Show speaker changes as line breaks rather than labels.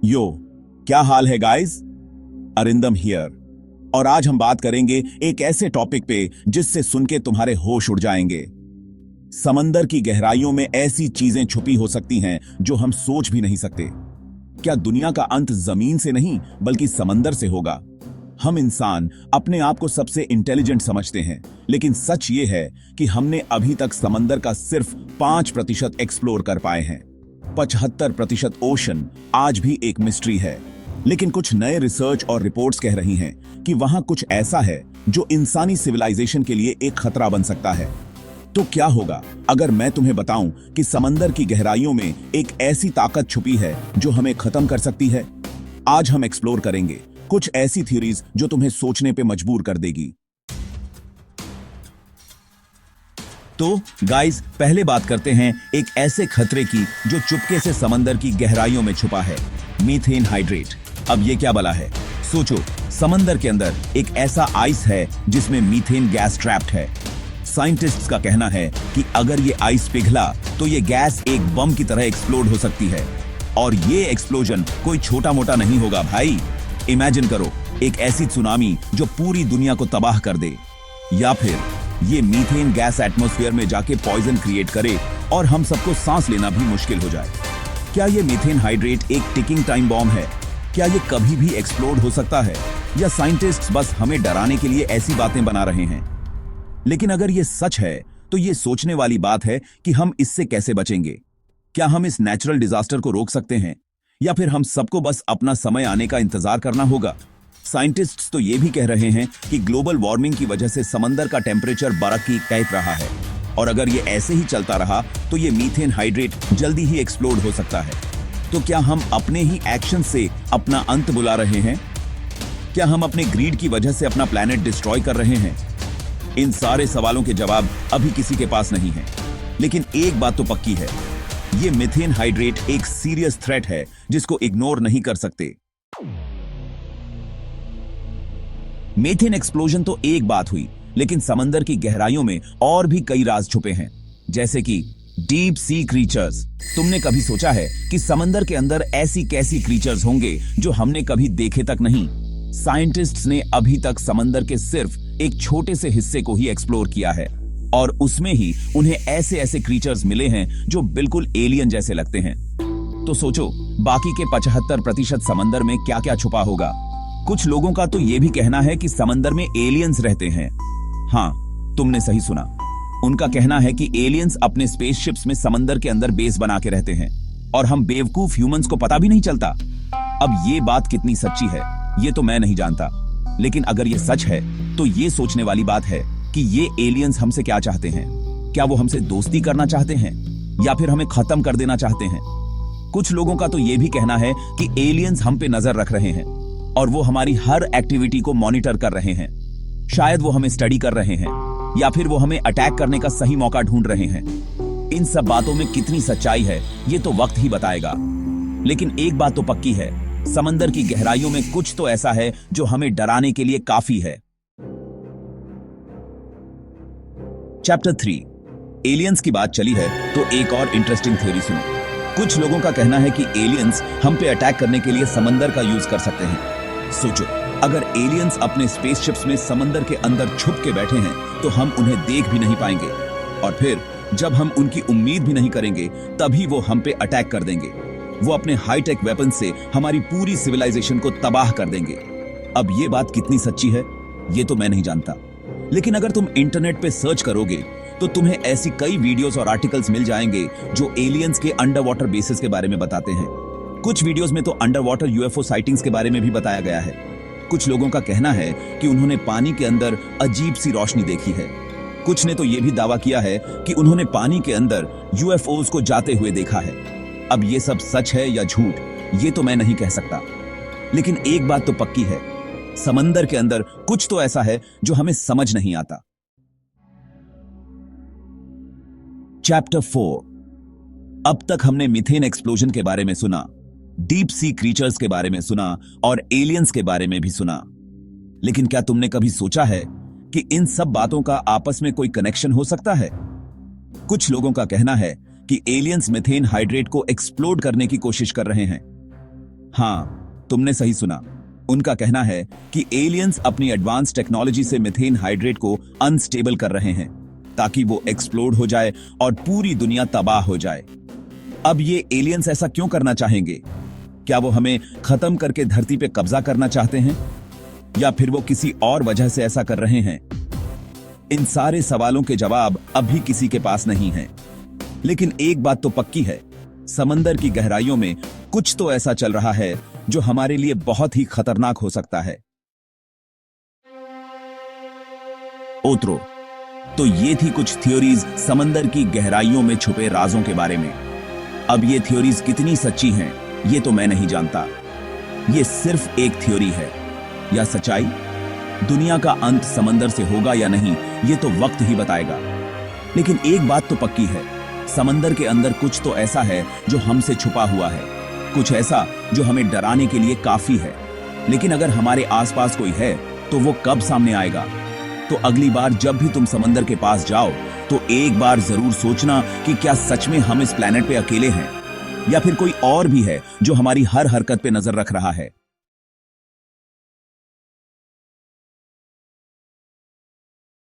यो, क्या हाल है guys? Arindam here. और आज हम बात करेंगे एक ऐसे टॉपिक पे जिससे सुन के तुम्हारे होश उड़ जाएंगे। समंदर की गहराइयों में ऐसी चीजें छुपी हो सकती हैं जो हम सोच भी नहीं सकते। क्या दुनिया का अंत जमीन से नहीं बल्कि समंदर से होगा? हम इंसान अपने आप को सबसे इंटेलिजेंट समझते हैं, लेकिन सच ये है कि हमने अभी तक समंदर का सिर्फ 5% एक्सप्लोर कर पाए हैं। 75% ओशन आज भी एक मिस्ट्री है। लेकिन कुछ नए रिसर्च और रिपोर्ट्स कह रही हैं कि वहां कुछ ऐसा है जो इंसानी सिविलाइजेशन के लिए एक खतरा बन सकता है। तो क्या होगा अगर मैं तुम्हें बताऊं कि समंदर की गहराइयों में एक ऐसी ताकत छुपी है जो हमें खत्म कर सकती है? आज हम एक्सप्लोर करेंगे कुछ ऐसी थ्योरीज जो तुम्हें सोचने पे मजबूर कर देगी। तो गाइस, पहले बात करते हैं एक ऐसे खतरे की जो चुपके से समंदर की गहराइयों में छुपा है, मीथेन हाइड्रेट। अब ये क्या बला है? सोचो, समंदर के अंदर एक ऐसा आइस है जिसमें मीथेन गैस ट्रैप्ड है। साइंटिस्ट्स का कहना है कि अगर ये आइस पिघला तो ये गैस एक बम की तरह एक्सप्लोड हो सकती है। और ये एक्सप्लोजन कोई छोटा मोटा नहीं होगा भाई। इमेजिन करो, एक ऐसी सुनामी जो पूरी दुनिया को तबाह कर दे, या फिर ये मीथेन गैस एटमॉस्फेयर में जाके पॉइजन क्रिएट करे और हम सबको सांस लेना भी मुश्किल हो जाए। क्या ये मीथेन हाइड्रेट एक टिकिंग टाइम बॉम्ब है? क्या ये कभी भी एक्सप्लोड हो सकता है, या साइंटिस्ट्स बस हमें डराने के लिए ऐसी बातें बना रहे हैं? लेकिन अगर ये सच है तो ये सोचने वाली बात है कि हम इससे कैसे बचेंगे। क्या हम इस नेचुरल डिजास्टर को रोक सकते हैं, या फिर हम सबको बस अपना समय आने का इंतजार करना होगा? साइंटिस्ट्स तो ये भी कह रहे हैं कि ग्लोबल वार्मिंग की वजह से समंदर का टेम्परेचर बर्फ की टाइप रहा है, और अगर ये ऐसे ही चलता रहा तो ये मीथेन हाइड्रेट जल्दी ही एक्सप्लोड हो सकता है। तो क्या हम अपने ही एक्शन से अपना अंत बुला रहे हैं? क्या हम अपने ग्रीड की वजह से अपना प्लैनेट डिस्ट्रॉय कर रहे हैं? इन सारे सवालों के जवाब अभी किसी के पास नहीं है। लेकिन एक बात तो पक्की है, ये मीथेन हाइड्रेट एक सीरियस थ्रेट है जिसको इग्नोर नहीं कर सकते। मीथेन एक्सप्लोजन तो एक बात हुई, लेकिन समंदर की गहराइयों में और भी कई राज छुपे हैं, जैसे कि डीप सी क्रीचर्स। तुमने कभी सोचा है कि समंदर के अंदर ऐसी कैसी क्रीचर्स होंगे जो हमने कभी देखे तक नहीं? साइंटिस्ट्स ने अभी तक समंदर के सिर्फ एक छोटे से हिस्से को ही एक्सप्लोर किया है, और उसमें ही उन्हें ऐसे ऐसे क्रीचर्स मिले हैं जो बिल्कुल एलियन जैसे लगते हैं। तो सोचो, बाकी के 75% समंदर में क्या क्या छुपा होगा। कुछ लोगों का तो यह भी कहना है कि समंदर में एलियंस रहते हैं। हाँ, तुमने सही सुना। उनका कहना है कि एलियंस अपने स्पेसशिप्स में समंदर के अंदर बेस बना के रहते हैं, और हम बेवकूफ ह्यूमंस को पता भी नहीं चलता। अब ये बात कितनी सच्ची है ये तो मैं नहीं जानता, लेकिन अगर ये सच है तो ये सोचने वाली बात है कि ये एलियंस हमसे क्या चाहते हैं। क्या वो हमसे दोस्ती करना चाहते हैं, या फिर हमें खत्म कर देना चाहते हैं? कुछ लोगों का तो ये भी कहना है कि एलियंस हम पे नजर रख रहे हैं, और वो हमारी हर एक्टिविटी को मॉनिटर कर रहे हैं। शायद वो हमें स्टडी कर रहे हैं, या फिर वो हमें अटैक करने का सही मौका ढूंढ रहे हैं। इन सब बातों में कितनी सच्चाई है ये तो वक्त ही बताएगा। लेकिन एक बात तो पक्की है, समंदर की गहराइयों में कुछ तो ऐसा है जो हमें डराने के लिए काफी है। चैप्टर 3, एलियंस की बात चली है तो एक और इंटरेस्टिंग थ्योरी सुनो। कुछ लोगों का कहना है कि एलियंस हम पे अटैक करने के लिए समंदर का यूज कर सकते हैं। सोचो, अगर एलियंस अपने स्पेसशिप्स में समंदर के अंदर छुप के बैठे हैं तो हम उन्हें देख भी नहीं पाएंगे, और फिर जब हम उनकी उम्मीद भी नहीं करेंगे तभी वो हम पे अटैक कर देंगे। वो अपने हाईटेक वेपन से हमारी पूरी सिविलाइजेशन को तबाह कर देंगे। अब ये बात कितनी सच्ची है ये तो मैं नहीं जानता, लेकिन अगर तुम इंटरनेट पे सर्च करोगे तो तुम्हें ऐसी कई वीडियोस और आर्टिकल्स मिल जाएंगे जो एलियंस के अंडर वाटर बेसिस के बारे में बताते हैं। कुछ वीडियोस में तो अंडर वाटर यूएफओ साइटिंग्स के बारे में भी बताया गया है। कुछ लोगों का कहना है कि उन्होंने पानी के अंदर अजीब सी रोशनी देखी है। कुछ ने तो यह भी दावा किया है कि उन्होंने पानी के अंदर यूएफओज को जाते हुए देखा है। अब ये सब सच है या झूठ ये तो मैं नहीं कह सकता, लेकिन एक बात तो पक्की है, समंदर के अंदर कुछ तो ऐसा है जो हमें समझ नहीं आता। चैप्टर 4, अब तक हमने मीथेन एक्सप्लोजन के बारे में सुना, डीप सी क्रीचर्स के बारे में सुना, और एलियंस के बारे में भी सुना। लेकिन क्या तुमने कभी सोचा है कि इन सब बातों का आपस में कोई कनेक्शन हो सकता है? कुछ लोगों का कहना है कि एलियंस मीथेन हाइड्रेट को एक्सप्लोड करने की कोशिश कर रहे हैं। हाँ, तुमने सही सुना। उनका कहना है कि एलियंस अपनी एडवांस टेक्नोलॉजी से मीथेन हाइड्रेट को अनस्टेबल कर रहे हैं ताकि वो एक्सप्लोड हो जाए और पूरी दुनिया तबाह हो जाए। अब ये एलियंस ऐसा क्यों करना चाहेंगे? क्या वो हमें खत्म करके धरती पे कब्जा करना चाहते हैं, या फिर वो किसी और वजह से ऐसा कर रहे हैं? इन सारे सवालों के जवाब अभी किसी के पास नहीं है। लेकिन एक बात तो पक्की है, समंदर की गहराइयों में कुछ तो ऐसा चल रहा है जो हमारे लिए बहुत ही खतरनाक हो सकता है। ओत्रो, तो ये थी कुछ थ्योरीज समंदर की गहराइयों में छुपे राजों के बारे में। अब ये थ्योरीज कितनी सच्ची हैं, ये तो मैं नहीं जानता। ये सिर्फ एक थ्योरी है, या सच्चाई? दुनिया का अंत समंदर से होगा या नहीं, ये तो वक्त ही बताएगा। लेकिन एक बात तो पक्की है, समंदर के अंदर कुछ तो ऐसा है जो हमसे छुपा हुआ है, कुछ ऐसा जो हमें डराने के लिए काफी है। लेकिन अगर हमारे आसपास कोई है तो वो कब सामने आएगा? तो अगली बार जब भी तुम समंदर के पास जाओ तो एक बार जरूर सोचना कि क्या सच में हम इस प्लेनेट पे अकेले हैं, या फिर कोई और भी है जो हमारी हर हरकत पे नजर रख रहा है।